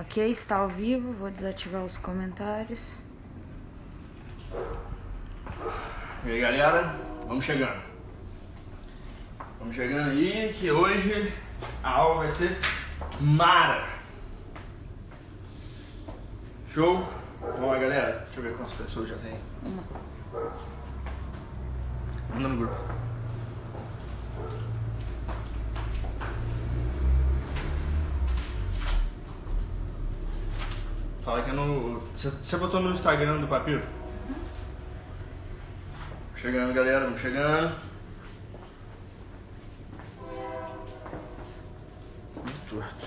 Ok, está ao vivo, vou desativar os comentários. E aí galera, vamos chegando. Vamos chegando aí que hoje a aula vai ser mara. Show? Vamos lá galera, deixa eu ver quantas pessoas já tem. Manda no grupo. Fala que é no... Você botou no Instagram do Papiro? Chegando galera, vamos chegando. Muito torto.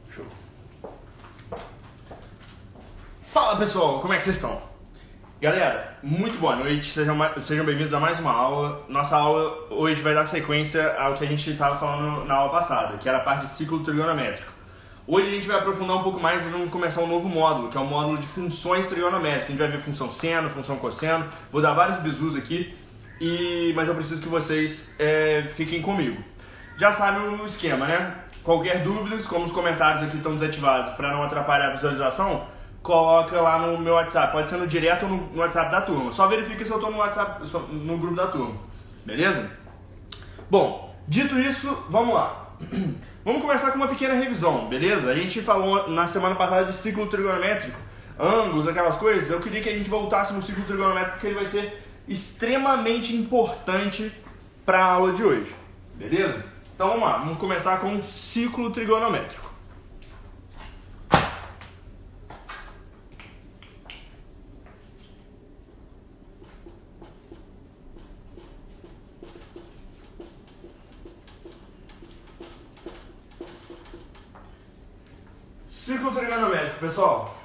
Show. Fala pessoal, como é que vocês estão? Galera, muito boa noite, sejam bem-vindos a mais uma aula. Nossa aula hoje vai dar sequência ao que a gente estava falando na aula passada, que era a parte de ciclo trigonométrico. Hoje a gente vai aprofundar um pouco mais e vamos começar um novo módulo, que é o módulo de funções trigonométricas. A gente vai ver função seno, função cosseno, vou dar vários bizus aqui, mas eu preciso que vocês fiquem comigo. Já sabem o esquema, né? Qualquer dúvida, como os comentários aqui estão desativados para não atrapalhar a visualização, coloca lá no meu WhatsApp, pode ser no direto ou no WhatsApp da turma. Só verifica se eu estou no WhatsApp, no grupo da turma, beleza? Bom, dito isso, vamos lá. Vamos começar com uma pequena revisão, beleza? A gente falou na semana passada de ciclo trigonométrico, ângulos, aquelas coisas. Eu queria que a gente voltasse no ciclo trigonométrico, porque ele vai ser extremamente importante para a aula de hoje, beleza? Então vamos lá, vamos começar com o ciclo trigonométrico. Ciclo trigonométrico, pessoal.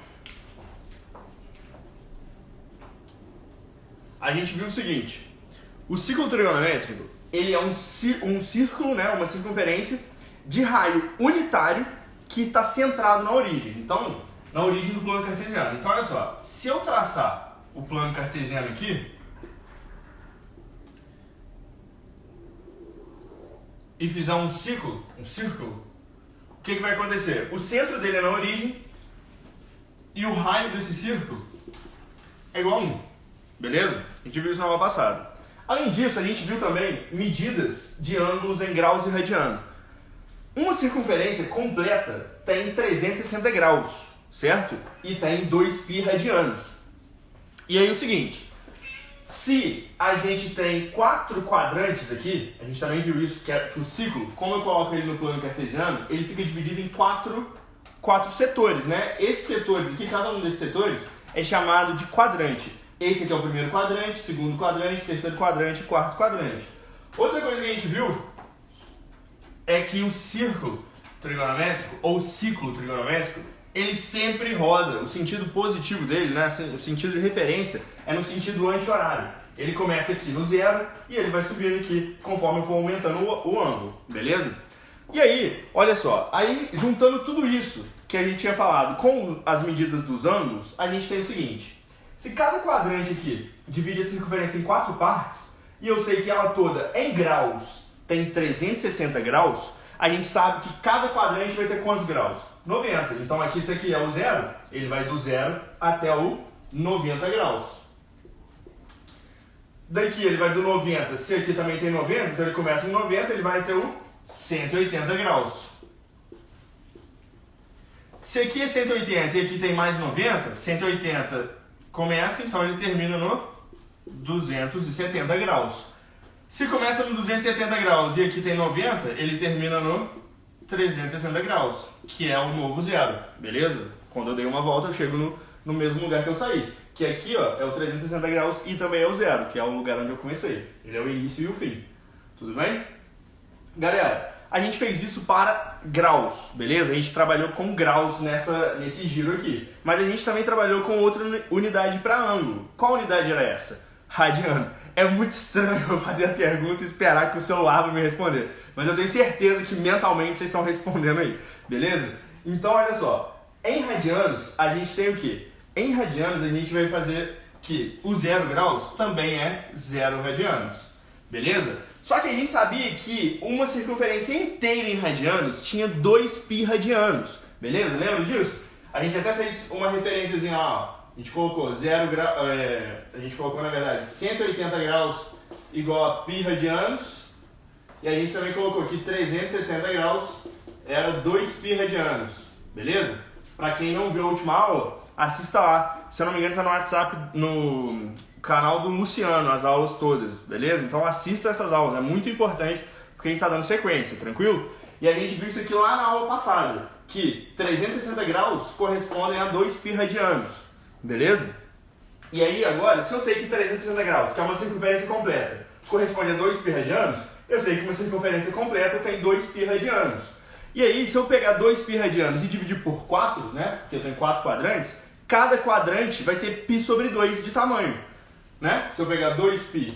A gente viu o seguinte: o ciclo trigonométrico ele é um círculo, né, uma circunferência de raio unitário que está centrado na origem. Então, na origem do plano cartesiano. Então, olha só, se eu traçar o plano cartesiano aqui e fizer um círculo, o que vai acontecer? O centro dele é na origem e o raio desse círculo é igual a 1, beleza? A gente viu isso na aula passada. Além disso, a gente viu também medidas de ângulos em graus e radiano. Uma circunferência completa tem 360 graus, certo? E tem 2π radianos. E aí o seguinte, se a gente tem 4 quadrantes aqui, a gente também viu isso, que o ciclo, como eu coloco ele no plano cartesiano, ele fica dividido em quatro setores, né? Esses setores aqui, cada um desses setores é chamado de quadrante. Esse aqui é o primeiro quadrante, segundo quadrante, terceiro quadrante e quarto quadrante. Outra coisa que a gente viu é que o círculo trigonométrico, ou ciclo trigonométrico, ele sempre roda, o sentido positivo dele, né, o sentido de referência, é no sentido anti-horário. Ele começa aqui no zero e ele vai subindo aqui conforme eu for aumentando o ângulo, beleza? E aí, olha só, aí juntando tudo isso que a gente tinha falado com as medidas dos ângulos, a gente tem o seguinte: se cada quadrante aqui divide a circunferência em 4 partes, e eu sei que ela toda em graus tem 360 graus, a gente sabe que cada quadrante vai ter quantos graus? 90. Então aqui, esse aqui é o zero, ele vai do zero até o 90 graus. Daqui ele vai do 90, se aqui também tem 90, então ele começa em 90, ele vai até o 180 graus. Se aqui é 180 e aqui tem mais 90, 180 começa, então ele termina no 270 graus. Se começa no 270 graus e aqui tem 90, ele termina no 360 graus, que é o novo zero, beleza? Quando eu dei uma volta eu chego no mesmo lugar que eu saí, que aqui ó, é o 360 graus e também é o zero, que é o lugar onde eu comecei. Ele é o início e o fim, tudo bem? Galera, a gente fez isso para graus, beleza? A gente trabalhou com graus nesse giro aqui, mas a gente também trabalhou com outra unidade para ângulo. Qual unidade era essa? Radiano. É muito estranho eu fazer a pergunta e esperar que o celular vai me responder. Mas eu tenho certeza que mentalmente vocês estão respondendo aí, beleza? Então olha só, em radianos a gente tem o quê? Em radianos a gente vai fazer que o 0 graus também é 0 radianos. beleza? Só que a gente sabia que uma circunferência inteira em radianos tinha 2π radianos, beleza? Lembra disso? A gente até fez uma referênciazinha lá, ó. A gente colocou 0 graus, a gente colocou na verdade 180 graus igual a π radianos, e a gente também colocou aqui 360 graus era 2π radianos, beleza? Pra quem não viu a última aula, assista lá. Se eu não me engano, tá no WhatsApp, no canal do Luciano, as aulas todas, beleza? Então assista essas aulas, é muito importante, porque a gente tá dando sequência, tranquilo? E a gente viu isso aqui lá na aula passada, que 360 graus correspondem a 2π radianos, beleza? E aí agora, se eu sei que 360 graus, que é uma circunferência completa, corresponde a 2π radianos, eu sei que uma circunferência completa tem 2π radianos. E aí, se eu pegar 2π radianos e dividir por 4, né, porque eu tenho 4 quadrantes, cada quadrante vai ter π sobre 2 de tamanho, né? Se eu pegar 2π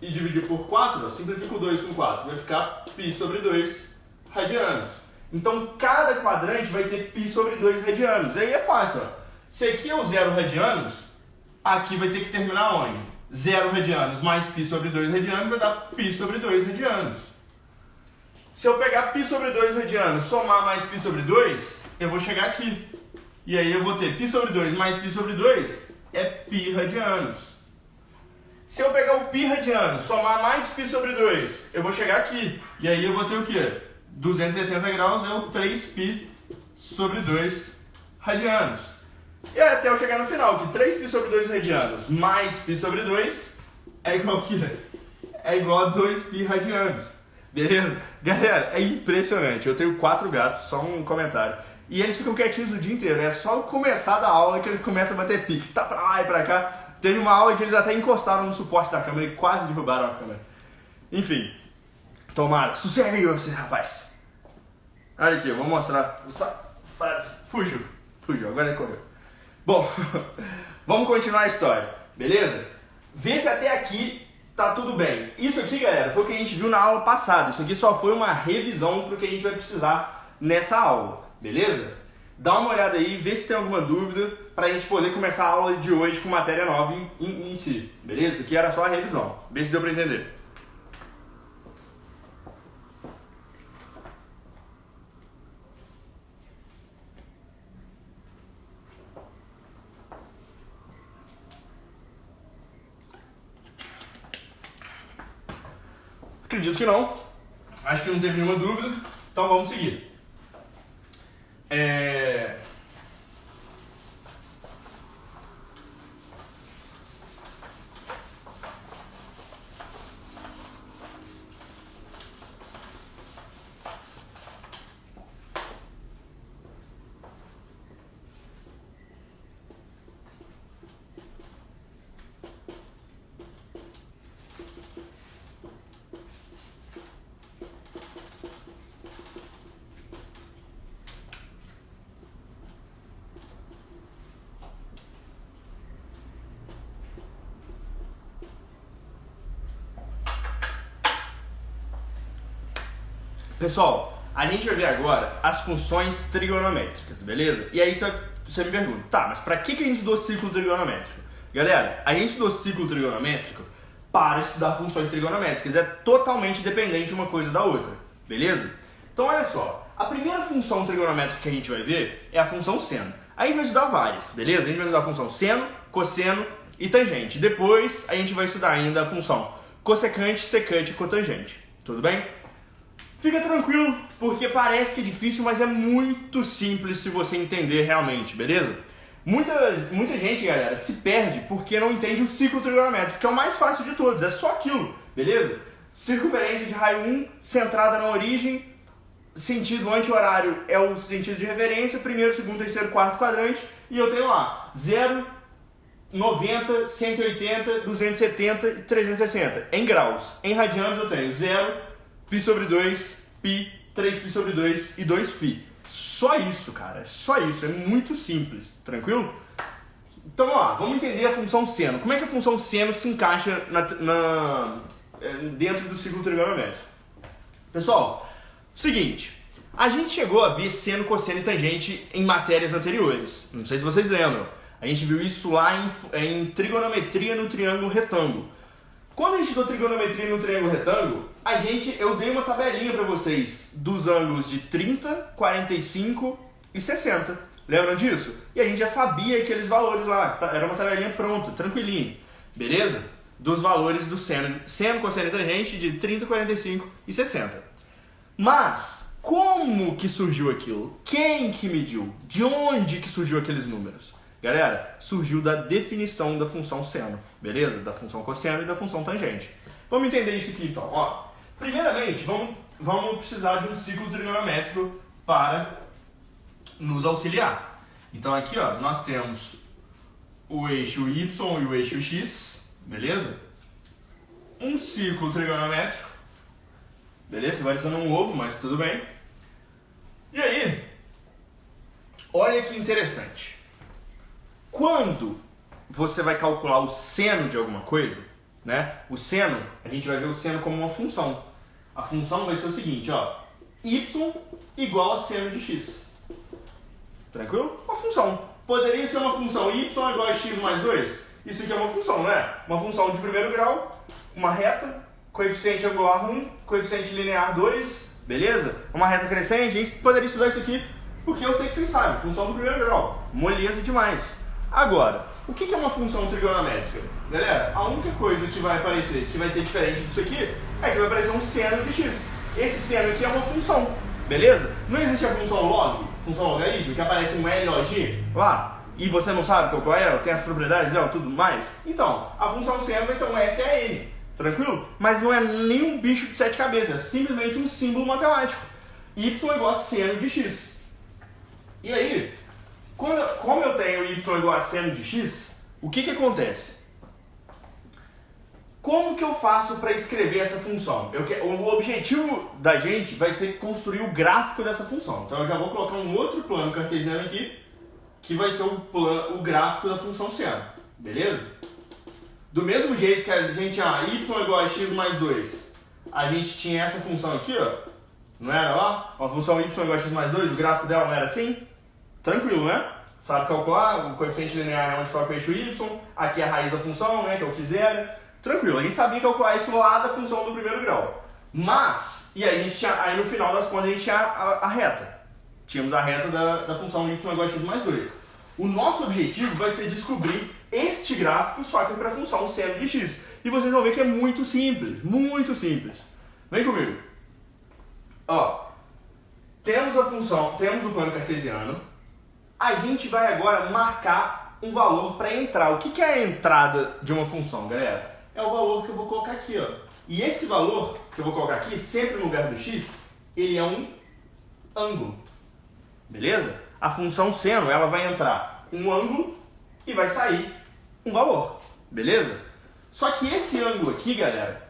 e dividir por 4, eu simplifico 2 com 4, vai ficar π sobre 2 radianos. Então, cada quadrante vai ter π sobre 2 radianos. Aí é fácil, ó. Se aqui é o 0 radianos, aqui vai ter que terminar onde? 0 radianos mais π sobre 2 radianos vai dar π sobre 2 radianos. Se eu pegar π sobre 2 radianos, somar mais π sobre 2, eu vou chegar aqui. E aí eu vou ter π sobre 2 mais π sobre 2 é π radianos. Se eu pegar o π radianos, somar mais π sobre 2, eu vou chegar aqui. E aí eu vou ter o quê? 270 graus é o 3π sobre 2 radianos. E aí até eu chegar no final, que 3π sobre 2 radianos mais π sobre 2 é igual a quê? É igual a 2π radianos. Beleza? Galera, é impressionante. Eu tenho 4 gatos, só um comentário. E eles ficam quietinhos o dia inteiro. É só começar da aula que eles começam a bater pique. Tá pra lá e pra cá. Teve uma aula que eles até encostaram no suporte da câmera e quase derrubaram a câmera. Enfim. Tomara. Sossega aí, você, rapaz. Olha aqui, eu vou mostrar. Fugiu. Agora ele correu. Bom, vamos continuar a história. Beleza? Vê se até aqui tá tudo bem. Isso aqui, galera, foi o que a gente viu na aula passada. Isso aqui só foi uma revisão pro que a gente vai precisar nessa aula, beleza? Dá uma olhada aí, vê se tem alguma dúvida pra gente poder começar a aula de hoje com matéria nova em si, beleza? Isso aqui era só a revisão. Vê se deu pra entender. Acredito que não. Acho que não teve nenhuma dúvida. Então vamos seguir. Pessoal, a gente vai ver agora as funções trigonométricas, beleza? E aí você me pergunta, tá, mas pra que a gente estudou ciclo trigonométrico? Galera, a gente estudou ciclo trigonométrico para estudar funções trigonométricas. É totalmente dependente uma coisa da outra, beleza? Então olha só, a primeira função trigonométrica que a gente vai ver é a função seno. A gente vai estudar várias, beleza? A gente vai estudar a função seno, cosseno e tangente. Depois a gente vai estudar ainda a função cossecante, secante e cotangente, tudo bem? Fica tranquilo, porque parece que é difícil, mas é muito simples se você entender realmente, beleza? Muita gente, galera, se perde porque não entende o ciclo trigonométrico, que é o mais fácil de todos, é só aquilo, beleza? Circunferência de raio 1, centrada na origem, sentido anti-horário é o sentido de referência, primeiro, segundo, terceiro, quarto quadrante, e eu tenho lá 0, 90, 180, 270 e 360, em graus. Em radianos eu tenho 0, π sobre 2, π, 3π sobre 2 e 2π. Só isso, cara. Só isso. É muito simples. Tranquilo? Então, ó, vamos entender a função seno. Como é que a função seno se encaixa dentro do ciclo trigonométrico? Pessoal, seguinte. A gente chegou a ver seno, cosseno e tangente em matérias anteriores. Não sei se vocês lembram. A gente viu isso lá em trigonometria no triângulo retângulo. Quando a gente estudou trigonometria no triângulo retângulo, eu dei uma tabelinha para vocês dos ângulos de 30, 45 e 60. Lembram disso? E a gente já sabia aqueles valores lá, era uma tabelinha pronta, tranquilinho, beleza? Dos valores do seno, cosseno e tangente de 30, 45 e 60. Mas, como que surgiu aquilo? Quem que mediu? De onde que surgiu aqueles números? Galera, surgiu da definição da função seno, beleza? Da função cosseno e da função tangente. Vamos entender isso aqui então. Ó, primeiramente, vamos precisar de um ciclo trigonométrico para nos auxiliar. Então aqui, ó, nós temos o eixo Y e o eixo X, beleza? Um ciclo trigonométrico, beleza? Vai usando um ovo, mas tudo bem. E aí, olha que interessante. Quando você vai calcular o seno de alguma coisa, né? O seno, a gente vai ver o seno como uma função. A função vai ser o seguinte, ó, y igual a seno de x. Tranquilo? Uma função. Poderia ser uma função y igual a x mais 2? Isso aqui é uma função, né? Uma função de primeiro grau, uma reta, coeficiente angular 1, coeficiente linear 2, beleza? Uma reta crescente, a gente poderia estudar isso aqui porque eu sei que vocês sabem, função do primeiro grau. Moleza demais. Agora, o que é uma função trigonométrica? Galera, a única coisa que vai aparecer, que vai ser diferente disso aqui, é que vai aparecer um seno de x. Esse seno aqui é uma função, beleza? Não existe a função log, função logaritmo, que aparece um log lá, e você não sabe qual é ela, tem as propriedades dela, tudo mais? Então, a função seno vai ter um SAN, tranquilo? Mas não é nenhum bicho de 7 cabeças, é simplesmente um símbolo matemático. Y igual a seno de x. E aí, como eu tenho y igual a seno de x, o que acontece? Como que eu faço para escrever essa função? O objetivo da gente vai ser construir o gráfico dessa função. Então eu já vou colocar um outro plano cartesiano aqui, que vai ser o gráfico da função seno. Beleza? Do mesmo jeito que a gente tinha y igual a x mais 2, a gente tinha essa função aqui, ó. Não era lá? Uma função y igual a x mais 2, o gráfico dela não era assim? Tranquilo, né? Sabe calcular, o coeficiente linear é onde toca o eixo y, aqui é a raiz da função, né, que é o que zero. Tranquilo, a gente sabia calcular isso lá da função do primeiro grau. Mas, e aí, aí no final das contas a gente tinha a reta. Tínhamos a reta da função y igual a x mais 2. O nosso objetivo vai ser descobrir este gráfico, só que para a função seno de x. E vocês vão ver que é muito simples, muito simples. Vem comigo. Ó, temos a função, temos o plano cartesiano. A gente vai agora marcar um valor para entrar. O que é a entrada de uma função, galera? É o valor que eu vou colocar aqui, ó. E esse valor que eu vou colocar aqui, sempre no lugar do x, ele é um ângulo. Beleza? A função seno, ela vai entrar um ângulo e vai sair um valor. Beleza? Só que esse ângulo aqui, galera,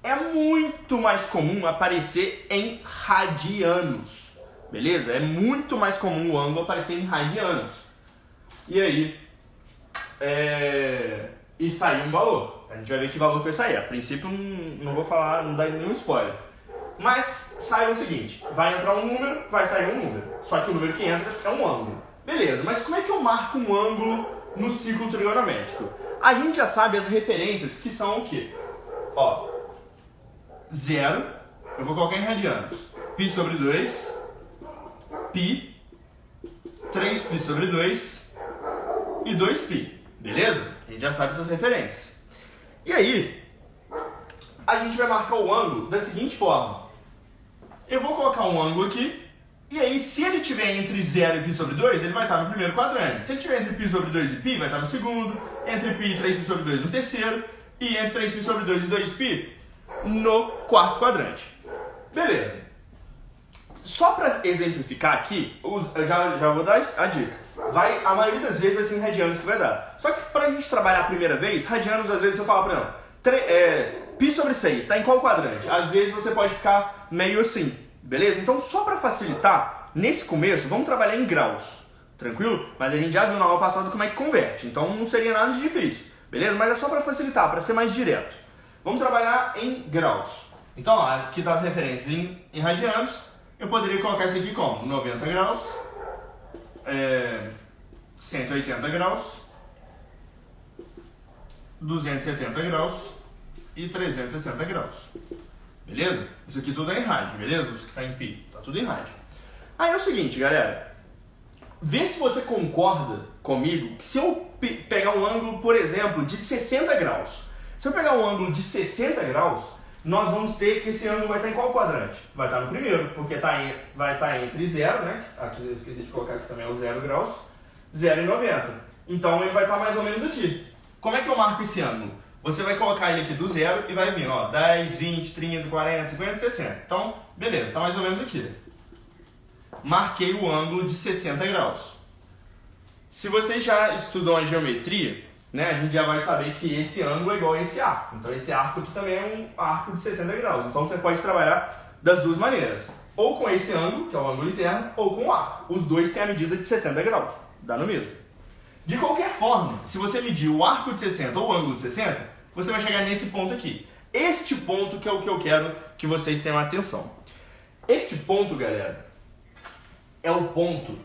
é muito mais comum aparecer em radianos. Beleza? É muito mais comum o ângulo aparecer em radianos. E aí, e sair um valor. A gente vai ver que valor vai sair. A princípio não vou falar, não dá nenhum spoiler. Mas sai o seguinte, vai entrar um número, vai sair um número. Só que o número que entra é um ângulo. Beleza, mas como é que eu marco um ângulo no ciclo trigonométrico? A gente já sabe as referências que são o quê? Ó, 0, eu vou colocar em radianos. Π sobre 2... π, 3π sobre 2 e 2π, beleza? A gente já sabe essas referências. E aí, a gente vai marcar o ângulo da seguinte forma. Eu vou colocar um ângulo aqui, e aí se ele estiver entre 0 e π sobre 2, ele vai estar no primeiro quadrante. Se ele estiver entre π sobre 2 e π, vai estar no segundo, entre π e 3π sobre 2 no terceiro, e entre 3π sobre 2 e 2π no quarto quadrante. Beleza. Só para exemplificar aqui, eu já vou dar a dica. A maioria das vezes vai ser em radianos que vai dar. Só que para a gente trabalhar a primeira vez, radianos às vezes eu falo para ela, π sobre 6, está em qual quadrante? Às vezes você pode ficar meio assim, beleza? Então só para facilitar, nesse começo, vamos trabalhar em graus, tranquilo? Mas a gente já viu na aula passada como é que converte, então não seria nada de difícil, beleza? Mas é só para facilitar, para ser mais direto. Vamos trabalhar em graus. Então ó, aqui está as referências em radianos. Eu poderia colocar isso aqui como 90 graus, 180 graus, 270 graus e 360 graus. Beleza? Isso aqui tudo é em rádio, beleza? Os que tá em pi, tá tudo em rádio. Aí é o seguinte, galera. Vê se você concorda comigo que se eu pegar um ângulo, por exemplo, de 60 graus. Se eu pegar um ângulo de 60 graus, nós vamos ter que esse ângulo vai estar em qual quadrante? Vai estar no primeiro, porque vai estar entre 0, né? Aqui eu esqueci de colocar aqui também o 0 graus, 0 e 90. Então ele vai estar mais ou menos aqui. Como é que eu marco esse ângulo? Você vai colocar ele aqui do 0 e vai vir, ó, 10, 20, 30, 40, 50, 60. Então, beleza, está mais ou menos aqui. Marquei o ângulo de 60 graus. Se vocês já estudam a geometria, né, a gente já vai saber que esse ângulo é igual a esse arco. Então esse arco aqui também é um arco de 60 graus. Então você pode trabalhar das duas maneiras. Ou com esse ângulo, que é o ângulo interno, ou com o arco. Os dois têm a medida de 60 graus. Dá no mesmo. De qualquer forma, se você medir o arco de 60 ou o ângulo de 60, você vai chegar nesse ponto aqui. Este ponto que é o que eu quero que vocês tenham atenção. Este ponto, galera, é o ponto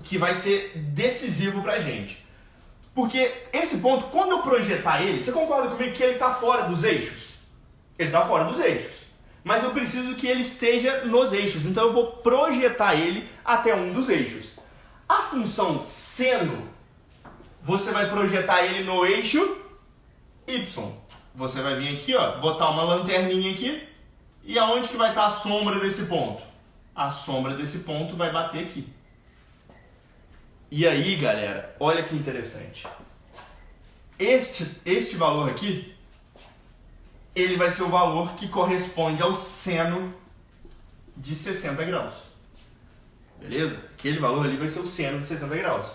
que vai ser decisivo pra gente. Porque esse ponto, quando eu projetar ele, você concorda comigo que ele está fora dos eixos? Ele está fora dos eixos. Mas eu preciso que ele esteja nos eixos. Então eu vou projetar ele até um dos eixos. A função seno, você vai projetar ele no eixo Y. Você vai vir aqui, ó, botar uma lanterninha aqui. E aonde que vai estar a sombra desse ponto? A sombra desse ponto vai bater aqui. E aí, galera, olha que interessante. Este valor aqui, ele vai ser o valor que corresponde ao seno de 60 graus. Beleza? Aquele valor ali vai ser o seno de 60 graus.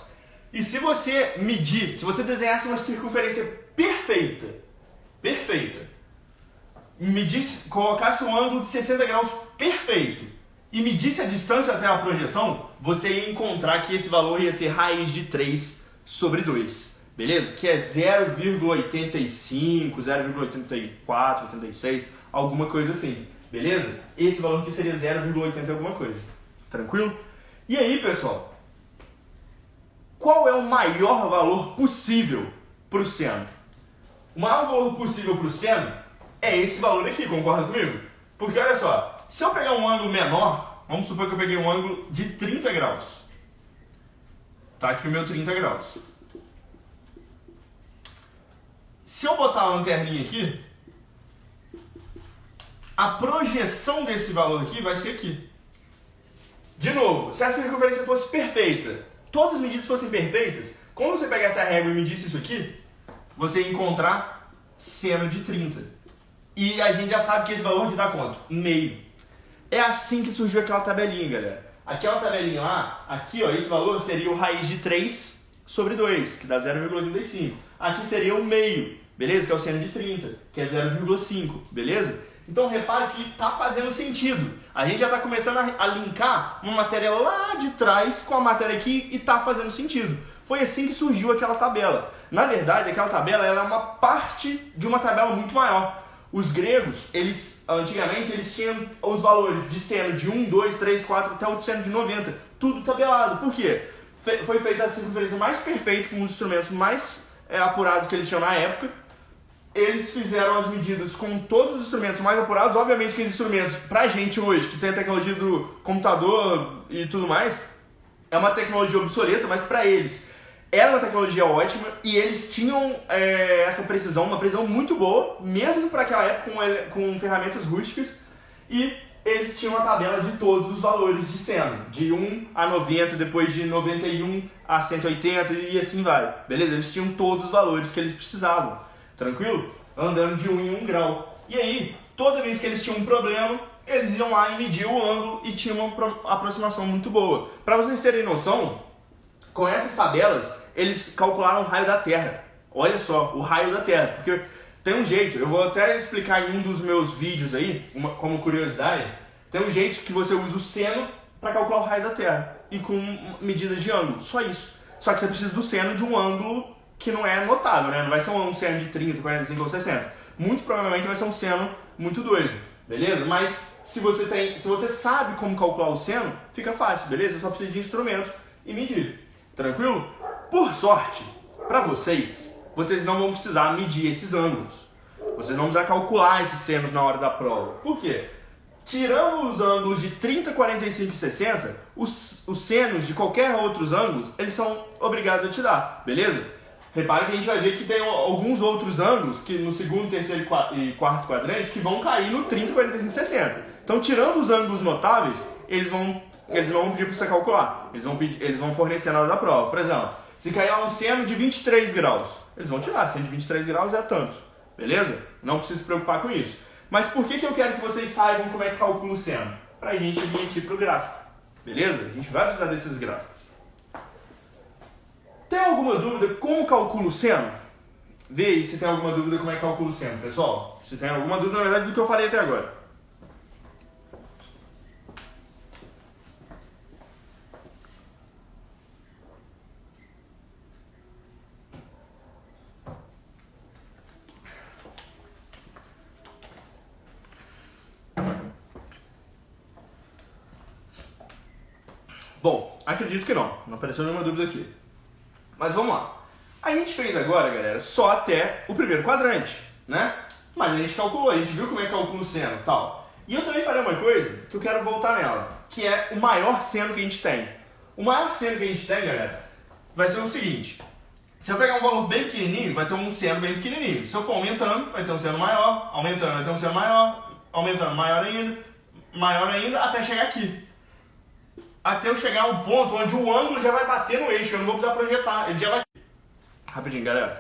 E se você medir, se você desenhasse uma circunferência perfeita, colocasse um ângulo de 60 graus perfeito, e medisse a distância até a projeção, você ia encontrar que esse valor ia ser raiz de 3 sobre 2. Beleza? Que é 0,85, 0,84, 86, alguma coisa assim. Beleza? Esse valor aqui seria 0,80 alguma coisa. Tranquilo? E aí, pessoal? Qual é o maior valor possível para o seno? O maior valor possível para o seno é esse valor aqui, concorda comigo? Porque olha só, se eu pegar um ângulo menor, vamos supor que eu peguei um ângulo de 30 graus. Tá aqui o meu 30 graus. Se eu botar a lanterninha aqui, a projeção desse valor aqui vai ser aqui. De novo, se a circunferência fosse perfeita, todas as medidas fossem perfeitas, quando você pegar essa régua e medisse isso aqui, você ia encontrar seno de 30. E a gente já sabe que esse valor aqui dá quanto? Meio. É assim que surgiu aquela tabelinha, galera. Aquela tabelinha lá, aqui ó, esse valor seria o raiz de 3 sobre 2, que dá 0,85. Aqui seria o meio, beleza? Que é o seno de 30, que é 0,5, beleza? Então repare que está fazendo sentido. A gente já está começando a linkar uma matéria lá de trás com a matéria aqui e está fazendo sentido. Foi assim que surgiu aquela tabela. Na verdade, aquela tabela ela é uma parte de uma tabela muito maior. Os gregos, antigamente, eles tinham os valores de seno de 1, 2, 3, 4 até o seno de 90. Tudo tabelado. Por quê? Foi feita a circunferência mais perfeita com os instrumentos mais apurados que eles tinham na época. Eles fizeram as medidas com todos os instrumentos mais apurados. Obviamente que esses instrumentos, pra gente hoje, que tem a tecnologia do computador e tudo mais, é uma tecnologia obsoleta, mas pra eles era uma tecnologia ótima e eles tinham essa precisão, uma precisão muito boa, mesmo para aquela época com ferramentas rústicas, e eles tinham a tabela de todos os valores de seno, de 1 a 90, depois de 91 a 180 e assim vai, beleza? Eles tinham todos os valores que eles precisavam, tranquilo? Andando de 1 em 1 grau. E aí, toda vez que eles tinham um problema, eles iam lá e mediam o ângulo e tinham uma aproximação muito boa. Para vocês terem noção, com essas tabelas, eles calcularam o raio da Terra. Olha só, o raio da Terra. Porque tem um jeito, eu vou até explicar em um dos meus vídeos aí, como curiosidade, tem um jeito que você usa o seno para calcular o raio da Terra. E com medidas de ângulo, só isso. Só que você precisa do seno de um ângulo que não é notável, né? Não vai ser um seno de 30, 45 ou 60. Muito provavelmente vai ser um seno muito doido, beleza? Mas se você sabe como calcular o seno, fica fácil, beleza? Só precisa de instrumentos e medir. Tranquilo? Por sorte, para vocês não vão precisar medir esses ângulos. Vocês vão precisar calcular esses senos na hora da prova. Por quê? Tirando os ângulos de 30, 45 e 60, os senos de qualquer outros ângulos, eles são obrigados a te dar, beleza? Repare que a gente vai ver que tem alguns outros ângulos, que no segundo, terceiro e quarto quadrante, que vão cair no 30, 45 e 60. Então, tirando os ângulos notáveis, eles vão pedir para você calcular. Eles vão fornecer na hora da prova. Por exemplo, se cair lá um seno de 23 graus, eles vão tirar. Seno de 23 graus é tanto, beleza? Não precisa se preocupar com isso. Mas por que eu quero que vocês saibam como é que calcula o seno? Para a gente vir aqui para o gráfico, beleza? A gente vai precisar desses gráficos. Tem alguma dúvida como calcula o seno? Vê aí se tem alguma dúvida como é que calcula o seno, pessoal. Se tem alguma dúvida, na verdade, do que eu falei até agora. Bom, acredito que não apareceu nenhuma dúvida aqui. Mas vamos lá. A gente fez agora, galera, só até o primeiro quadrante, né? Mas a gente calculou, a gente viu como é que calcula o seno e tal. E eu também falei uma coisa que eu quero voltar nela, que é o maior seno que a gente tem. O maior seno que a gente tem, galera, vai ser o seguinte. Se eu pegar um valor bem pequenininho, vai ter um seno bem pequenininho. Se eu for aumentando, vai ter um seno maior, aumentando, vai ter um seno maior, aumentando, maior ainda, até chegar aqui. Até eu chegar a um ponto onde o ângulo já vai bater no eixo, eu não vou precisar projetar, ele já vai... Rapidinho, galera.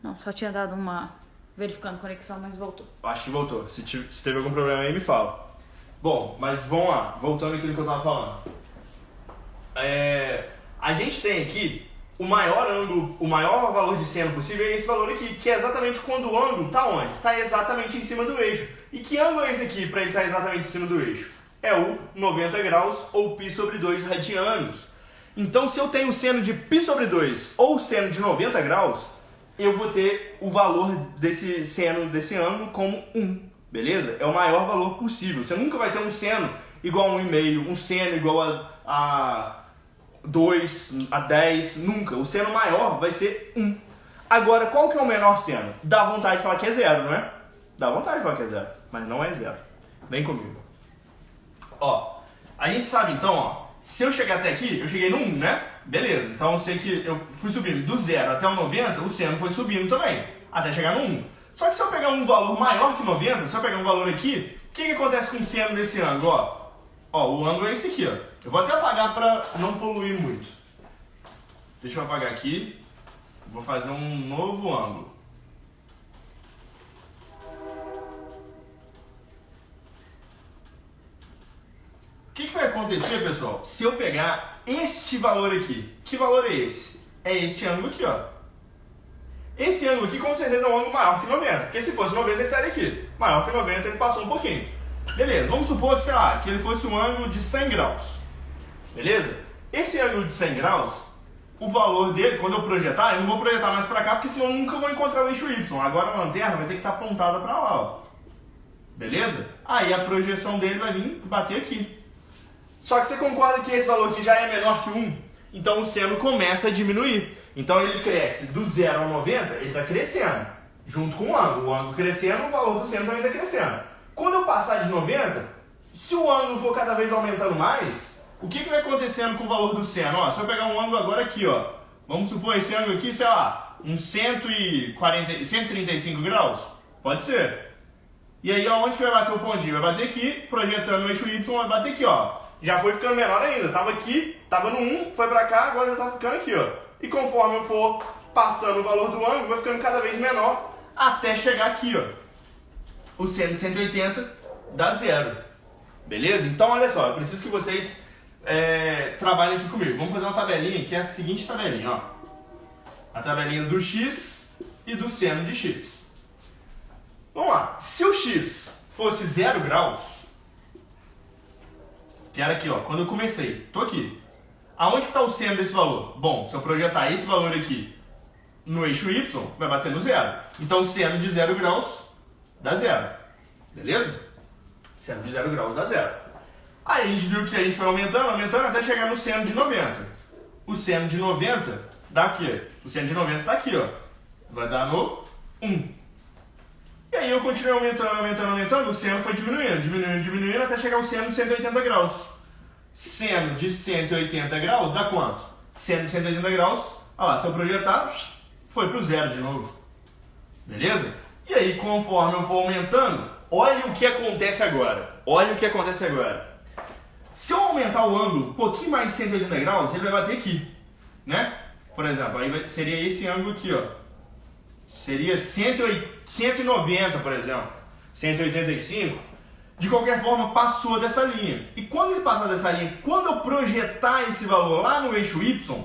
Não, só tinha dado uma... verificando conexão, mas voltou. Acho que voltou. Se teve algum problema aí, me fala. Bom, mas vamos lá, voltando àquilo que eu tava falando. A gente tem aqui o maior ângulo, o maior valor de seno possível é esse valor aqui, que é exatamente quando o ângulo está onde? Está exatamente em cima do eixo. E que ângulo é esse aqui para ele estar exatamente em cima do eixo? É o 90 graus ou π sobre 2 radianos. Então, se eu tenho seno de π sobre 2 ou seno de 90 graus, eu vou ter o valor desse seno, desse ângulo, como 1, beleza? É o maior valor possível. Você nunca vai ter um seno igual a 1,5, um seno igual a 2, a 10, nunca. O seno maior vai ser 1. Agora, qual que é o menor seno? Dá vontade de falar que é 0, não é? Dá vontade de falar que é 0, mas não é 0. Vem comigo. Ó, a gente sabe então, ó, se eu chegar até aqui, eu cheguei no 1, né? Beleza, então eu sei que eu fui subindo do 0 até o 90, o seno foi subindo também, até chegar no 1. Só que se eu pegar um valor maior que 90, se eu pegar um valor aqui, o que acontece com o seno desse ângulo, ó? Ó, o ângulo é esse aqui, ó. Eu vou até apagar para não poluir muito. Deixa eu apagar aqui. Vou fazer um novo ângulo. O que vai acontecer, pessoal, se eu pegar este valor aqui? Que valor é esse? É este ângulo aqui, ó. Esse ângulo aqui, com certeza, é um ângulo maior que 90. Porque se fosse 90, ele estaria aqui. Maior que 90, ele passou um pouquinho. Beleza, vamos supor que, sei lá, que ele fosse um ângulo de 100 graus. Beleza? Esse ângulo de 100 graus, o valor dele, quando eu projetar, eu não vou projetar mais pra cá, porque senão eu nunca vou encontrar o eixo Y. Agora a lanterna vai ter que estar apontada pra lá, ó. Beleza? Aí a projeção dele vai vir bater aqui. Só que você concorda que esse valor aqui já é menor que 1? Então o seno começa a diminuir. Então ele cresce do 0 ao 90, ele está crescendo, junto com o ângulo. O ângulo crescendo, o valor do seno também está crescendo. Quando eu passar de 90, se o ângulo for cada vez aumentando mais, o que vai acontecendo com o valor do seno? Ó, se eu pegar um ângulo agora aqui, ó, vamos supor esse ângulo aqui, sei lá, uns 135 graus? Pode ser. E aí, aonde que vai bater o pontinho? Vai bater aqui, projetando o eixo Y, vai bater aqui, ó. Já foi ficando menor ainda. Tava aqui, tava no 1, foi pra cá, agora já tá ficando aqui, ó. E conforme eu for passando o valor do ângulo, vai ficando cada vez menor, até chegar aqui, ó. O seno de 180 dá 0. Beleza? Então, olha só, eu preciso que vocês trabalhem aqui comigo. Vamos fazer uma tabelinha, que é a seguinte tabelinha, ó. A tabelinha do x e do seno de x. Vamos lá. Se o x fosse 0 graus, que era aqui, ó, quando eu comecei, tô aqui. Aonde que está o seno desse valor? Bom, se eu projetar esse valor aqui no eixo Y, vai bater no 0. Então, o seno de 0 graus dá 0. Beleza? Seno de 0 graus dá 0. Aí a gente viu que a gente foi aumentando até chegar no seno de 90. O seno de 90 dá aqui. O seno de 90 está aqui, ó. Vai dar no 1. E aí eu continuei aumentando, o seno foi diminuindo, até chegar ao seno de 180 graus. Seno de 180 graus dá quanto? Seno de 180 graus, olha lá, se eu projetar, foi pro zero de novo. Beleza? E aí, conforme eu for aumentando, olha o que acontece agora. Se eu aumentar o ângulo um pouquinho mais de 180 graus, ele vai bater aqui, né? Por exemplo, aí seria esse ângulo aqui, ó. Seria 190, por exemplo. 185. De qualquer forma, passou dessa linha. E quando ele passar dessa linha, quando eu projetar esse valor lá no eixo Y,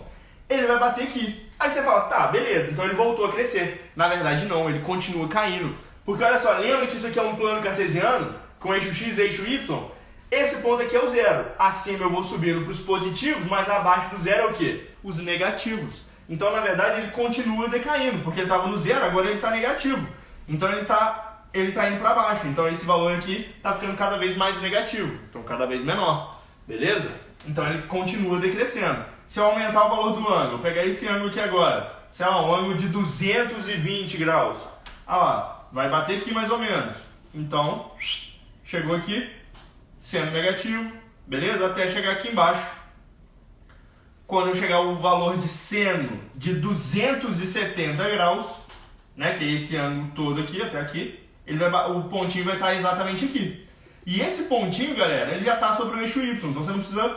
ele vai bater aqui. Aí você fala, tá, beleza, então ele voltou a crescer. Na verdade não, ele continua caindo. Porque olha só, lembra que isso aqui é um plano cartesiano, com eixo X e eixo Y? Esse ponto aqui é o zero. Acima eu vou subindo para os positivos, mas abaixo do zero é o quê? Os negativos. Então, na verdade, ele continua decaindo, porque ele estava no zero, agora ele está negativo. Então ele tá indo para baixo. Então esse valor aqui está ficando cada vez mais negativo, então cada vez menor. Beleza? Então ele continua decrescendo. Se eu aumentar o valor do ângulo, pegar esse ângulo aqui agora, sei lá, um ângulo de 220 graus. Ah lá, vai bater aqui mais ou menos. Então, chegou aqui, sendo negativo, beleza? Até chegar aqui embaixo. Quando eu chegar o valor de seno de 270 graus, né, que é esse ângulo todo aqui, até aqui, o pontinho vai estar exatamente aqui. E esse pontinho, galera, ele já está sobre o eixo Y, então você não precisa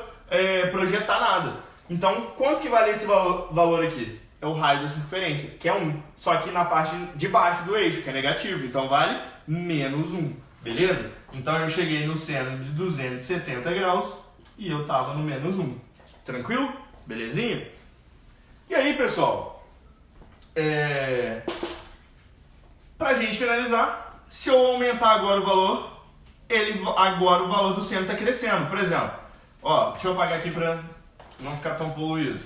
projetar nada. Então, quanto que vale esse valor aqui? É o raio da circunferência, que é 1. Só que na parte de baixo do eixo, que é negativo, então vale menos 1. Beleza? Então eu cheguei no seno de 270 graus e eu estava no menos 1. Tranquilo? Belezinha? E aí, pessoal, pra gente finalizar, se eu aumentar agora o valor, agora o valor do seno está crescendo. Por exemplo, ó, deixa eu apagar aqui para não ficar tão poluído.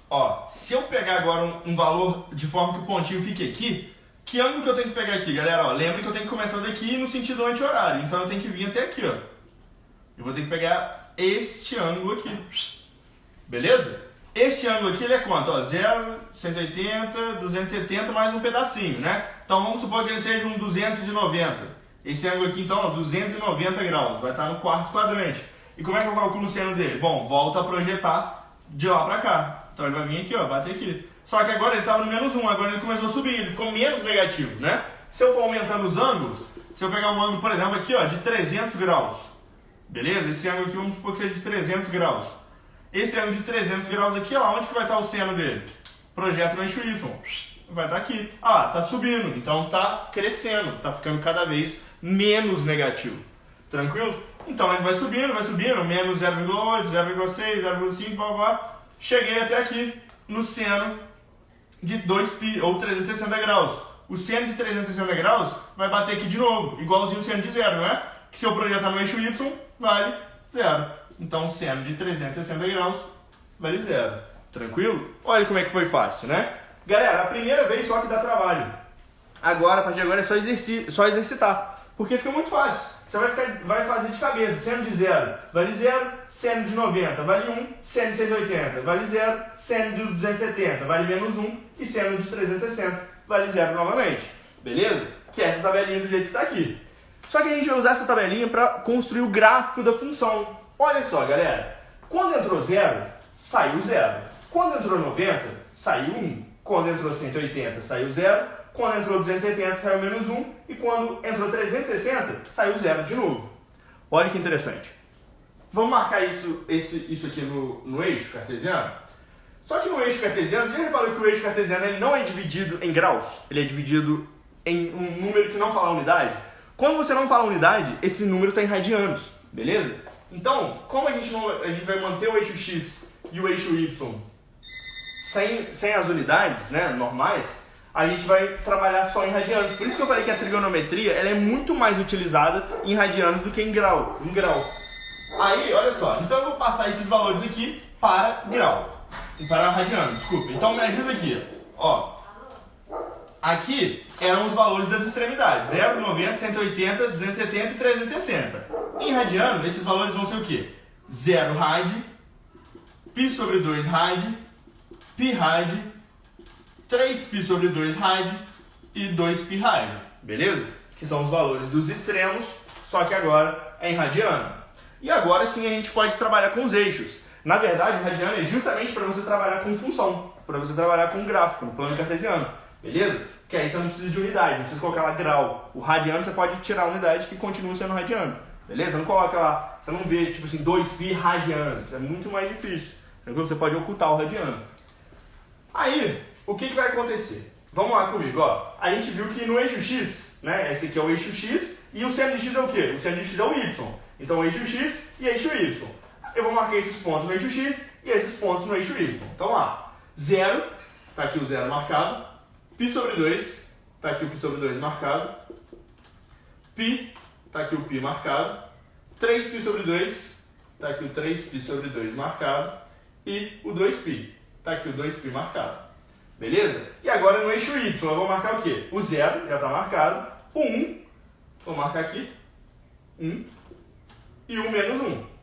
Ó, se eu pegar agora um valor de forma que o pontinho fique aqui, que ângulo que eu tenho que pegar aqui, galera? Ó, lembra que eu tenho que começar daqui no sentido anti-horário, então eu tenho que vir até aqui, ó. Eu vou ter que pegar este ângulo aqui, beleza? Este ângulo aqui ele é quanto? Ó, 0, 180, 270 mais um pedacinho, né? Então vamos supor que ele seja um 290. Esse ângulo aqui então, ó, 290 graus, vai estar no quarto quadrante. E como é que eu calculo o seno dele? Bom, volta a projetar de lá pra cá. Então ele vai vir aqui, ó, bater aqui. Só que agora ele estava no menos 1, agora ele começou a subir, ele ficou menos negativo, né? Se eu for aumentando os ângulos, se eu pegar um ângulo, por exemplo, aqui, ó, de 300 graus, beleza? Esse ângulo aqui, vamos supor que seja de 300 graus. Esse ângulo de 300 graus aqui, ó, onde que vai estar o seno dele? Projeto no eixo Y, vai estar aqui. Ah, tá subindo, então tá crescendo, tá ficando cada vez menos negativo. Tranquilo? Então ele vai subindo, menos 0,8, 0,6, 0,5, blá, blá. Cheguei até aqui no seno de 2π, ou 360 graus. O seno de 360 graus vai bater aqui de novo, igualzinho o seno de zero, não é? Que se eu projetar no eixo Y, vale zero. Então o seno de 360 graus vale zero. Tranquilo? Olha como é que foi fácil, né? Galera, a primeira vez só que dá trabalho. Agora, a partir de agora é só exercitar. Porque fica muito fácil. Você vai fazer de cabeça. Seno de 0 vale 0, seno de 90 vale 1, seno de 180 vale 0, seno de 270 vale menos 1 e seno de 360 vale 0 novamente. Beleza? Que é essa tabelinha do jeito que está aqui. Só que a gente vai usar essa tabelinha para construir o gráfico da função. Olha só, galera. Quando entrou 0, saiu 0. Quando entrou 90, saiu 1. Quando entrou 180, saiu 0. Quando entrou 270, saiu menos 1. E quando entrou 360, saiu 0 de novo. Olha que interessante. Vamos marcar isso aqui no eixo cartesiano? Só que no eixo cartesiano, você já reparou que o eixo cartesiano ele não é dividido em graus? Ele é dividido em um número que não fala unidade? Quando você não fala unidade, esse número está em radianos, beleza? Então, como a gente vai manter o eixo X e o eixo Y sem as unidades, né, normais, a gente vai trabalhar só em radianos. Por isso que eu falei que a trigonometria ela é muito mais utilizada em radianos do que em grau. Aí, olha só, então eu vou passar esses valores aqui para grau. Para radiano, desculpa. Então me ajuda aqui. Ó, aqui eram os valores das extremidades. 0, 90, 180, 270 e 360. Em radiano, esses valores vão ser o quê? 0 rad, π sobre 2 rad, π rad, 3π sobre 2 rad e 2π rad. Beleza? Que são os valores dos extremos, só que agora é em radiano. E agora sim a gente pode trabalhar com os eixos. Na verdade, o radiano é justamente para você trabalhar com função, para você trabalhar com gráfico, no plano cartesiano. Beleza? Porque aí você não precisa de unidade, não precisa colocar lá grau. O radiano você pode tirar a unidade que continua sendo radiano. Beleza? Não coloca lá, você não vê tipo assim 2π radianos, é muito mais difícil. Você pode ocultar o radiano. Aí, o que vai acontecer? Vamos lá comigo, ó. A gente viu que no eixo x, né, esse aqui é o eixo x, e o seno de x é o quê? O seno de x é o y. Então, eixo x e eixo y. Eu vou marcar esses pontos no eixo x e esses pontos no eixo y. Então, lá, 0, tá aqui o 0 marcado, π sobre 2, tá aqui o π sobre 2 marcado, π, tá aqui o π marcado, 3π sobre 2, tá aqui o 3π sobre 2 marcado, e o 2π, tá aqui o 2π marcado. Beleza? E agora no eixo y, eu vou marcar o quê? O 0 já está marcado, o 1, vou marcar aqui, 1, e o menos 1.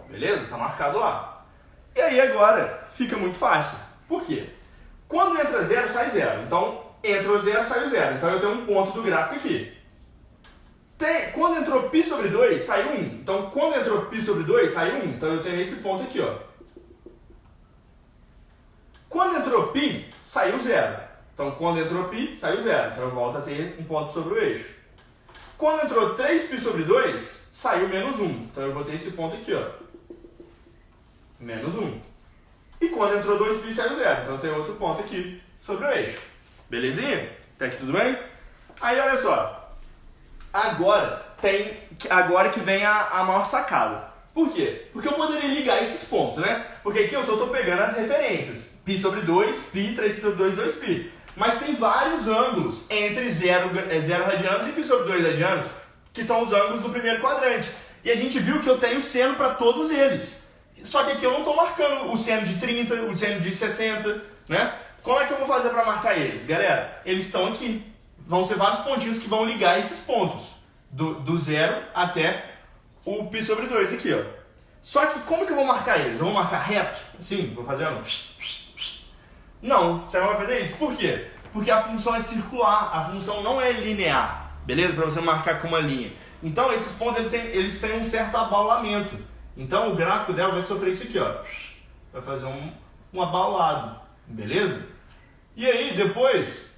Beleza? Está marcado lá. E aí agora fica muito fácil. Por quê? Quando entra 0, sai 0. Então, entra o 0, sai o 0. Então eu tenho um ponto do gráfico aqui. Quando entrou π sobre 2, sai 1. Então, quando entrou π sobre 2, sai 1. Então eu tenho esse ponto aqui, ó. Quando entrou π, saiu 0. Então, quando entrou π, saiu 0. Então eu volto a ter um ponto sobre o eixo. Quando entrou 3π sobre 2, saiu menos 1. Então eu vou ter esse ponto aqui, ó. Menos 1. E quando entrou 2π, saiu 0. Então tem outro ponto aqui sobre o eixo. Belezinha? Tá aqui tudo bem? Aí olha só. Agora que vem a maior sacada. Por quê? Porque eu poderia ligar esses pontos, né? Porque aqui eu só estou pegando as referências. π sobre 2, π, 3π sobre 2, 2π. Mas tem vários ângulos entre 0 radianos e π sobre 2 radianos, que são os ângulos do primeiro quadrante. E a gente viu que eu tenho seno para todos eles. Só que aqui eu não estou marcando o seno de 30, o seno de 60, né? Como é que eu vou fazer para marcar eles? Galera, eles estão aqui. Vão ser vários pontinhos que vão ligar esses pontos. Do 0 até o π sobre 2 aqui, ó. Só que como que eu vou marcar eles? Eu vou marcar reto? Assim, vou fazer um... Não, você não vai fazer isso. Por quê? Porque a função é circular, a função não é linear, beleza? Para você marcar com uma linha. Então, esses pontos eles têm um certo abaulamento. Então, o gráfico dela vai sofrer isso aqui, ó. Vai fazer um abaulado, beleza? E aí, depois,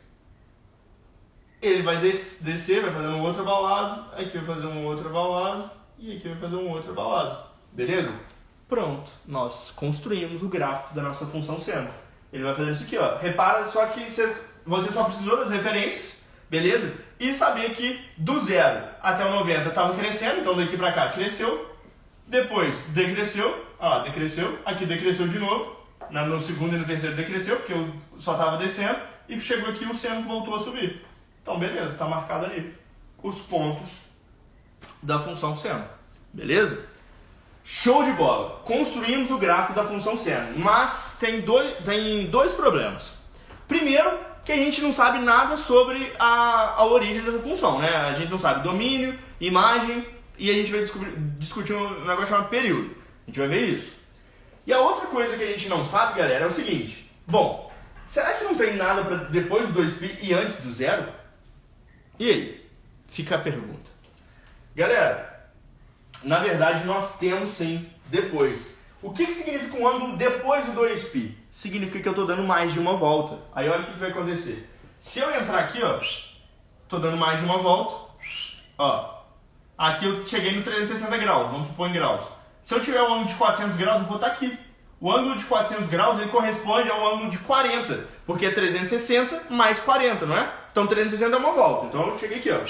ele vai descer, vai fazer um outro abaulado, aqui vai fazer um outro abaulado, e aqui vai fazer um outro abaulado, beleza? Pronto, nós construímos o gráfico da nossa função seno. Ele vai fazer isso aqui, ó. Repara só que você só precisou das referências, beleza? E saber que do 0 até o 90 estava crescendo, então daqui pra cá cresceu. Depois decresceu, ó, decresceu. Aqui decresceu de novo. No segundo e no terceiro decresceu, porque eu só estava descendo. E chegou aqui o seno voltou a subir. Então beleza, está marcado ali os pontos da função seno. Beleza? Show de bola! Construímos o gráfico da função seno, mas tem dois problemas. Primeiro, que a gente não sabe nada sobre a origem dessa função, né? A gente não sabe domínio, imagem, e a gente vai discutir um negócio chamado período. A gente vai ver isso. E a outra coisa que a gente não sabe, galera, é o seguinte. Bom, será que não tem nada para depois do 2π e antes do 0? E aí? Fica a pergunta. Galera, na verdade, nós temos sim depois. O que significa um ângulo depois do 2π? Significa que eu estou dando mais de uma volta. Aí olha o que vai acontecer. Se eu entrar aqui, ó, estou dando mais de uma volta. Ó, aqui eu cheguei no 360 graus, vamos supor em graus. Se eu tiver um ângulo de 400 graus, eu vou estar aqui. O ângulo de 400 graus ele corresponde ao ângulo de 40, porque é 360 mais 40, não é? Então 360 é uma volta. Então eu cheguei aqui, ó.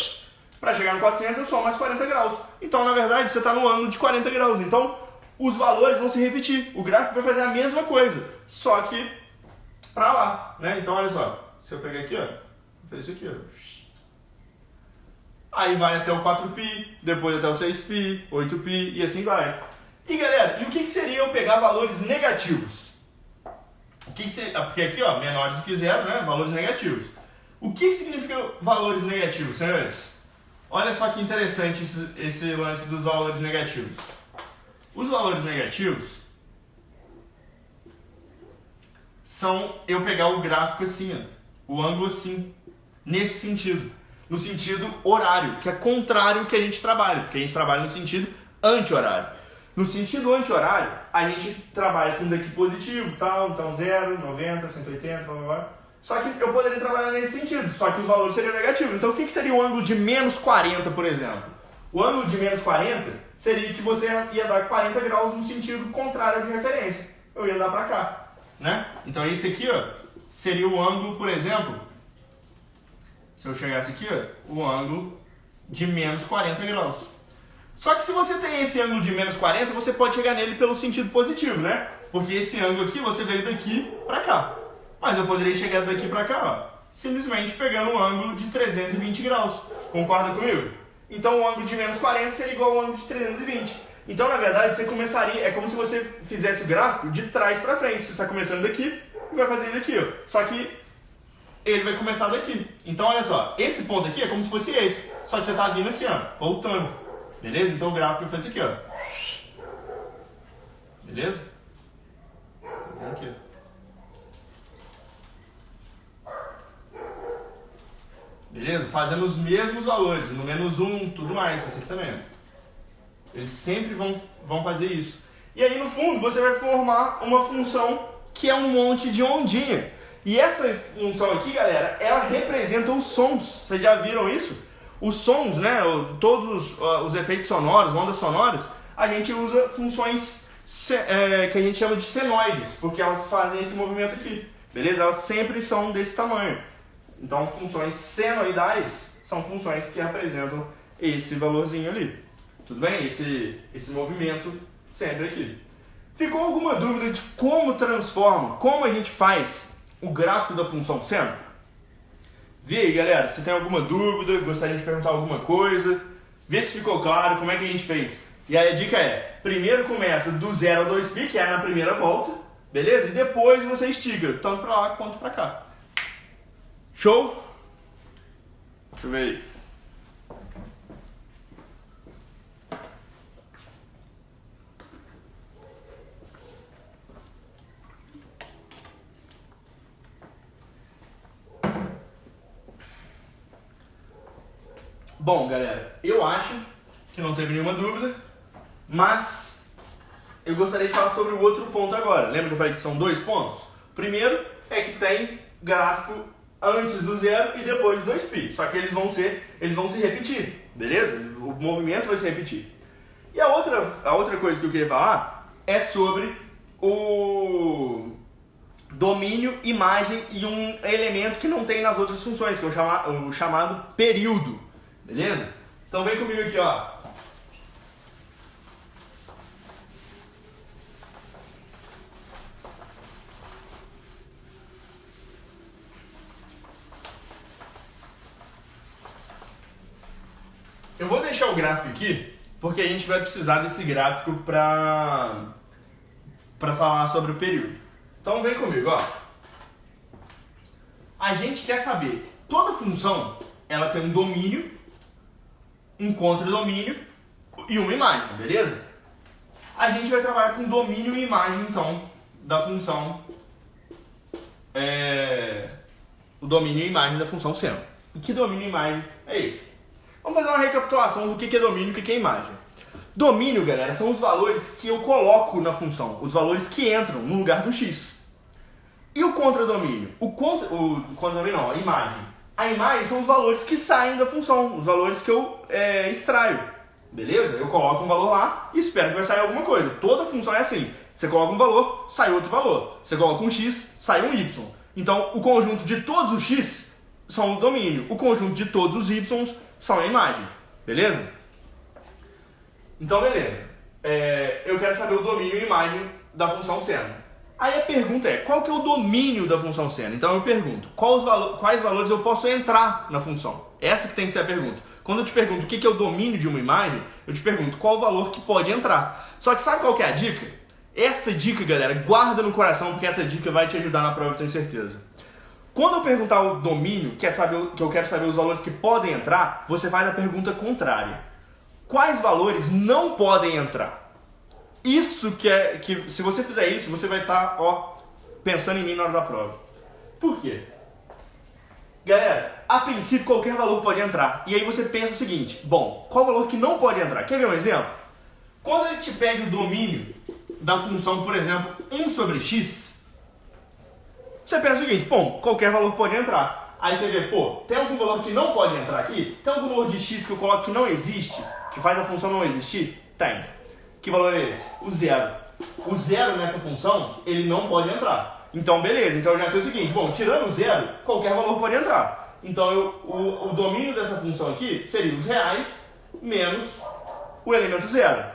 Para chegar no 400 eu só mais 40 graus. Então, na verdade, você está no ângulo de 40 graus. Então, os valores vão se repetir. O gráfico vai fazer a mesma coisa, só que para lá, né? Então, olha só. Se eu pegar aqui, ó, vou fazer isso aqui, ó. Aí vai até o 4π, depois até o 6π, 8π e assim vai. E, galera, e o que seria eu pegar valores negativos? Porque aqui, ó, menores do que zero, né? Valores negativos. O que significa valores negativos, senhores? Olha só que interessante esse lance dos valores negativos. Os valores negativos são eu pegar o gráfico assim, ó, o ângulo assim, nesse sentido. No sentido horário, que é contrário ao que a gente trabalha, porque a gente trabalha no sentido anti-horário. No sentido anti-horário, a gente trabalha com daqui positivo, tal, então 0, 90, 180, blá, blá, blá. Só que eu poderia trabalhar nesse sentido, só que os valores seriam negativos. Então o que seria o ângulo de menos 40, por exemplo? O ângulo de menos 40 seria que você ia dar 40 graus no sentido contrário de referência. Eu ia dar para cá, né? Então esse aqui, ó, seria o ângulo, por exemplo, se eu chegasse aqui, ó, o ângulo de menos 40 graus. Só que se você tem esse ângulo de menos 40, você pode chegar nele pelo sentido positivo, né? Porque esse ângulo aqui, você veio daqui para cá. Mas eu poderia chegar daqui para cá, ó, simplesmente pegando um ângulo de 320 graus. Concorda comigo? Então o ângulo de menos 40 seria igual ao ângulo de 320. Então, na verdade, você começaria... É como se você fizesse o gráfico de trás para frente. Você está começando daqui e vai fazer ele aqui, ó. Só que ele vai começar daqui. Então, olha só. Esse ponto aqui é como se fosse esse. Só que você está vindo assim, ó, voltando. Beleza? Então o gráfico faz aqui, ó. Beleza? Aqui. Beleza? Fazendo os mesmos valores, no menos 1, tudo mais. Esse aqui também. Eles sempre vão fazer isso. E aí, no fundo, você vai formar uma função que é um monte de ondinha. E essa função aqui, galera, ela representa os sons. Vocês já viram isso? Os sons, né? Todos os efeitos sonoros, ondas sonoras, a gente usa funções que a gente chama de senoides, porque elas fazem esse movimento aqui. Beleza? Elas sempre são desse tamanho. Então, funções senoidais são funções que representam esse valorzinho ali. Tudo bem? Esse movimento sempre aqui. Ficou alguma dúvida de como transforma, como a gente faz o gráfico da função seno? Vê aí, galera, se tem alguma dúvida, gostaria de perguntar alguma coisa, vê se ficou claro como é que a gente fez. E aí a dica é, primeiro começa do 0 ao 2π, que é na primeira volta, beleza? E depois você estica, tanto para lá quanto para cá. Show? Deixa eu ver aí. Bom, galera, eu acho que não teve nenhuma dúvida, mas eu gostaria de falar sobre o outro ponto agora. Lembra que eu falei que são 2 pontos? Primeiro é que tem gráfico antes do 0 e depois do 2π, só que eles vão se repetir, beleza? O movimento vai se repetir. E a outra coisa que eu queria falar é sobre o domínio, imagem e um elemento que não tem nas outras funções, que é o chamado período. Beleza? Então vem comigo aqui, ó. Eu vou deixar o gráfico aqui, porque a gente vai precisar desse gráfico para falar sobre o período. Então vem comigo, ó. A gente quer saber, toda função, ela tem um domínio, um contradomínio e uma imagem, beleza? A gente vai trabalhar com domínio e imagem, então, da função, o domínio e imagem da função seno. E que domínio e imagem é esse? Vamos fazer uma recapitulação do que é domínio e o que é imagem. Domínio, galera, são os valores que eu coloco na função, os valores que entram no lugar do x. E o contradomínio? O contradomínio não, a imagem. A imagem são os valores que saem da função, os valores que eu extraio, beleza? Eu coloco um valor lá e espero que vai sair alguma coisa. Toda função é assim, você coloca um valor, sai outro valor. Você coloca um x, sai um y. Então, o conjunto de todos os x são o domínio, o conjunto de todos os y são a imagem, beleza? Então, beleza. Eu quero saber o domínio e imagem da função seno. Aí a pergunta é, qual que é o domínio da função seno? Então eu pergunto, quais valores eu posso entrar na função? Essa que tem que ser a pergunta. Quando eu te pergunto o que é o domínio de uma imagem, eu te pergunto qual o valor que pode entrar. Só que sabe qual que é a dica? Essa dica, galera, guarda no coração, porque essa dica vai te ajudar na prova, eu tenho certeza. Quando eu perguntar o domínio, que eu quero saber os valores que podem entrar, você faz a pergunta contrária. Quais valores não podem entrar? Isso que se você fizer isso, você vai estar, pensando em mim na hora da prova. Por quê? Galera, a princípio qualquer valor pode entrar. E aí você pensa o seguinte, bom, qual valor que não pode entrar? Quer ver um exemplo? Quando ele te pede o domínio da função, por exemplo, 1 sobre x, você pensa o seguinte, bom, qualquer valor pode entrar. Aí você vê, tem algum valor que não pode entrar aqui? Tem algum valor de x que eu coloco que não existe? Que faz a função não existir? Tem. Que valor é esse? O zero. O zero nessa função, ele não pode entrar. Então, beleza. Então, eu já sei o seguinte, bom, tirando o zero, qualquer valor pode entrar. Então, o domínio dessa função aqui seria os reais menos o elemento zero.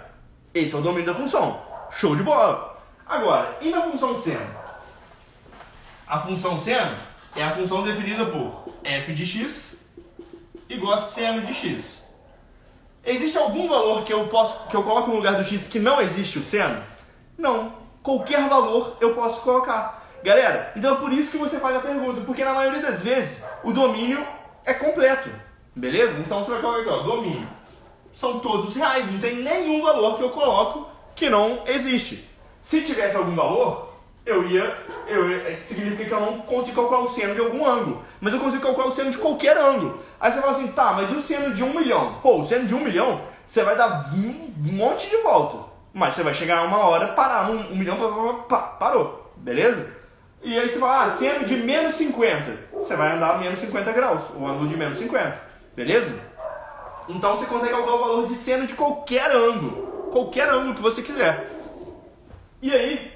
Esse é o domínio da função. Show de bola. Agora, e na função seno? A função seno é a função definida por f de x igual a seno de x. Existe algum valor que eu coloco no lugar do x que não existe o seno? Não. Qualquer valor eu posso colocar. Galera, então é por isso que você faz a pergunta, porque na maioria das vezes o domínio é completo. Beleza? Então você vai colocar aqui, domínio. São todos os reais, não tem nenhum valor que eu coloco que não existe. Se tivesse algum valor, significa que eu não consigo calcular o seno de algum ângulo. Mas eu consigo calcular o seno de qualquer ângulo. Aí você fala assim, tá, mas e o seno de 1 milhão? O seno de 1 milhão, você vai dar um monte de volta. Mas você vai chegar a uma hora, parar, 1 milhão, parou. Beleza? E aí você fala, seno de menos 50. Você vai andar menos 50 graus, o ângulo de menos 50. Beleza? Então você consegue calcular o valor de seno de qualquer ângulo. Qualquer ângulo que você quiser. E aí,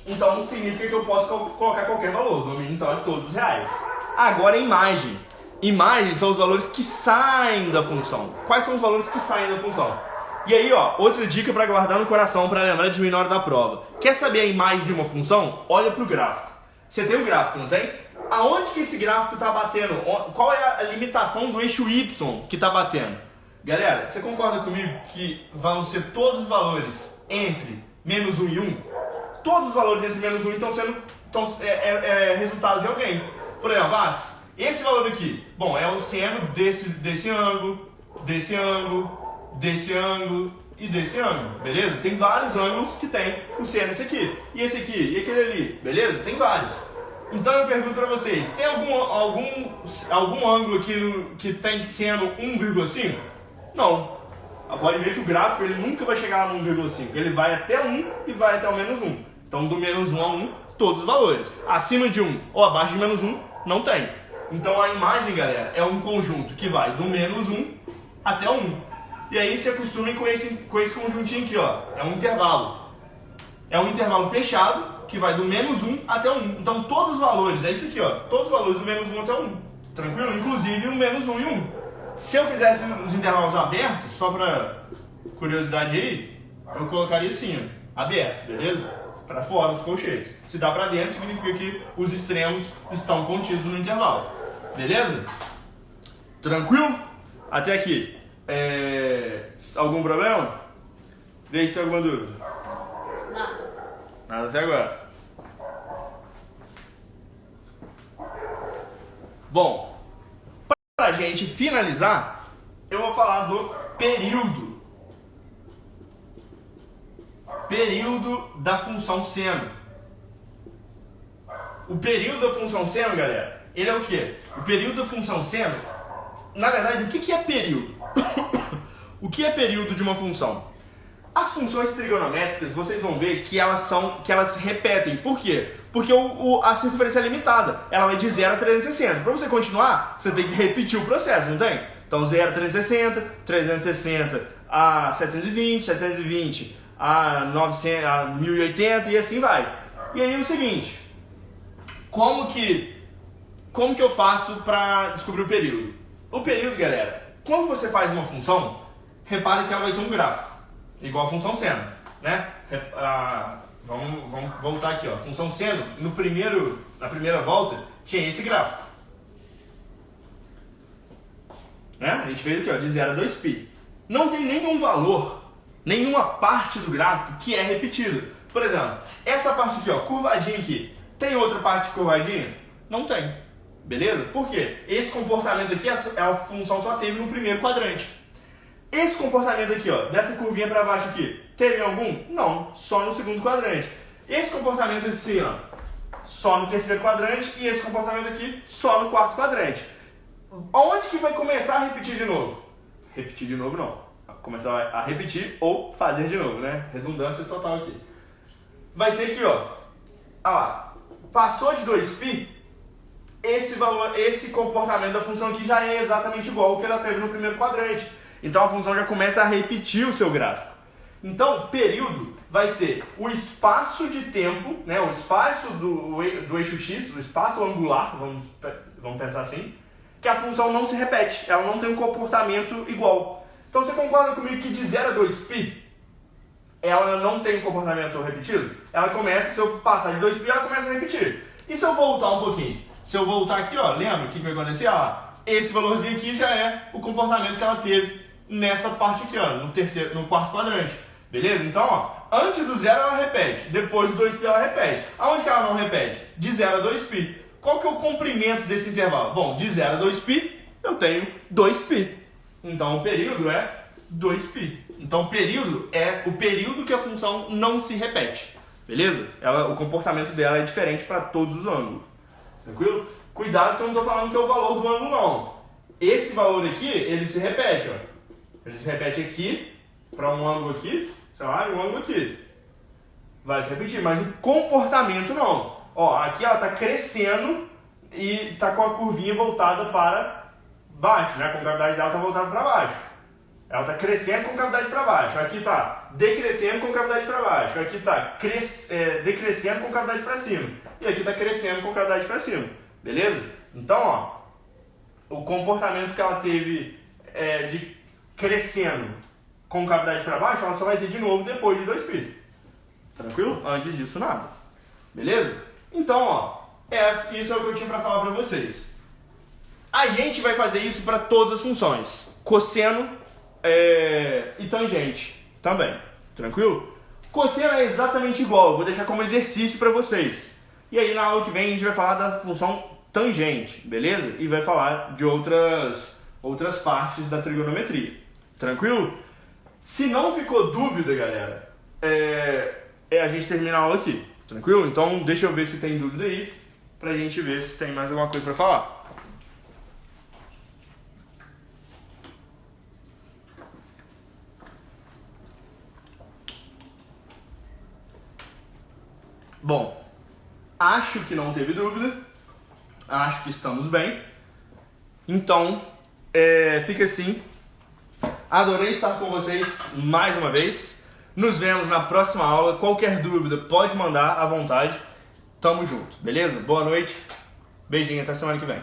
então significa que eu posso colocar qualquer valor. O domínio então é todos os reais. Agora imagem. Imagem são os valores que saem da função. Quais são os valores que saem da função? E aí, outra dica para guardar no coração, para lembrar de mim na hora da prova. Quer saber a imagem de uma função? Olha para o gráfico. Você tem o gráfico, não tem? Aonde que esse gráfico está batendo? Qual é a limitação do eixo Y que está batendo? Galera, você concorda comigo que vão ser todos os valores entre menos 1 e 1? Todos os valores entre menos 1 estão sendo resultado de alguém. Por exemplo, esse valor aqui, bom, é o seno desse ângulo, desse ângulo, desse ângulo e desse ângulo, beleza? Tem vários ângulos que tem o seno esse aqui, e esse aqui, e aquele ali, beleza? Tem vários. Então eu pergunto pra vocês, tem algum ângulo aqui que tem seno 1,5? Não. Pode ver que o gráfico ele nunca vai chegar no 1,5, ele vai até 1 e vai até o menos 1. Então do menos 1 a 1, todos os valores. Acima de 1 ou abaixo de menos 1, não tem. Então a imagem, galera, é um conjunto que vai do menos 1 até o 1. E aí se acostumem com esse conjuntinho aqui, é um intervalo. É um intervalo fechado que vai do menos 1 até o 1. Então todos os valores, é isso aqui, todos os valores do menos 1 até o 1. Tranquilo? Inclusive o menos 1 e 1. Se eu quisesse os intervalos abertos, só pra curiosidade aí, eu colocaria assim, aberto, beleza? Para fora os colchetes. Se dá para dentro, significa que os extremos estão contidos no intervalo. Beleza? Tranquilo? Até aqui. Algum problema? Vê se tem alguma dúvida. Nada. Nada até agora. Bom, para a gente finalizar, eu vou falar do período. Período da função seno. O período da função seno, galera, ele é o quê? O período da função seno, na verdade, o que é período? O que é período de uma função? As funções trigonométricas, vocês vão ver que elas repetem. Por quê? Porque a circunferência é limitada. Ela vai de 0 a 360. Para você continuar, você tem que repetir o processo, não tem? Então 0 a 360, 360 a 720, 720 a 1080 e assim vai. E aí é o seguinte, como que eu faço para descobrir o período? O período, galera, quando você faz uma função, repare que ela vai ter um gráfico, igual a função seno, né? Vamos voltar aqui, função seno, na primeira volta, tinha esse gráfico. Né? A gente fez aqui, de 0 a 2π. Não tem nenhum valor nenhuma parte do gráfico que é repetida. Por exemplo, essa parte aqui, ó, curvadinha aqui, tem outra parte curvadinha? Não tem. Beleza? Por quê? Esse comportamento aqui, a função só teve no primeiro quadrante. Esse comportamento aqui, ó, dessa curvinha para baixo aqui, teve algum? Não, só no segundo quadrante. Esse comportamento assim, ó, só no terceiro quadrante, e esse comportamento aqui só no quarto quadrante. Onde que vai começar a repetir de novo? Repetir de novo não. Começar a repetir ou fazer de novo, né? Redundância total aqui. Vai ser aqui, ó. Ah lá. Passou de 2π, esse valor, esse comportamento da função aqui já é exatamente igual ao que ela teve no primeiro quadrante. Então a função já começa a repetir o seu gráfico. Então, período vai ser o espaço de tempo, né? O espaço do eixo x, o espaço angular, vamos pensar assim, que a função não se repete, ela não tem um comportamento igual. Então você concorda comigo que de 0 a 2π, ela não tem um comportamento repetido? Ela começa, se eu passar de 2π, ela começa a repetir. E se eu voltar um pouquinho? Se eu voltar aqui, ó, lembra o que vai acontecer? Ah, esse valorzinho aqui já é o comportamento que ela teve nessa parte aqui, ó, no quarto quadrante. Beleza? Então, ó, antes do 0 ela repete, depois do 2π ela repete. Aonde que ela não repete? De 0 a 2π. Qual que é o comprimento desse intervalo? Bom, de 0 a 2π, eu tenho 2π. Então, o período é 2π. Então, o período é o período que a função não se repete. Beleza? O comportamento dela é diferente para todos os ângulos. Tranquilo? Cuidado que eu não estou falando que é o valor do ângulo, não. Esse valor aqui, ele se repete, ó. Ele se repete aqui, para um ângulo aqui, sei lá, e um ângulo aqui. Vai se repetir, mas o comportamento não. Ó, aqui ela está crescendo e está com a curvinha voltada para baixo, né? Com a gravidade dela está voltada para baixo. Ela está crescendo com gravidade para baixo. Aqui está decrescendo com gravidade para baixo. Aqui está decrescendo com gravidade para cima. E aqui está crescendo com gravidade para cima. Beleza? Então, ó, o comportamento que ela teve de crescendo com gravidade para baixo, ela só vai ter de novo depois de 2π. Tranquilo? Antes disso, nada. Beleza? Então, ó, isso é o que eu tinha para falar para vocês. A gente vai fazer isso para todas as funções. Cosseno e tangente também. Tranquilo? Cosseno é exatamente igual. Eu vou deixar como exercício para vocês. E aí, na aula que vem, a gente vai falar da função tangente. Beleza? E vai falar de outras partes da trigonometria. Tranquilo? Se não ficou dúvida, galera, a gente termina a aula aqui. Tranquilo? Então, deixa eu ver se tem dúvida aí, pra gente ver se tem mais alguma coisa pra falar. Bom, acho que não teve dúvida. Acho que estamos bem. Então, fica assim. Adorei estar com vocês mais uma vez. Nos vemos na próxima aula. Qualquer dúvida pode mandar à vontade. Tamo junto, beleza? Boa noite. Beijinho, até semana que vem.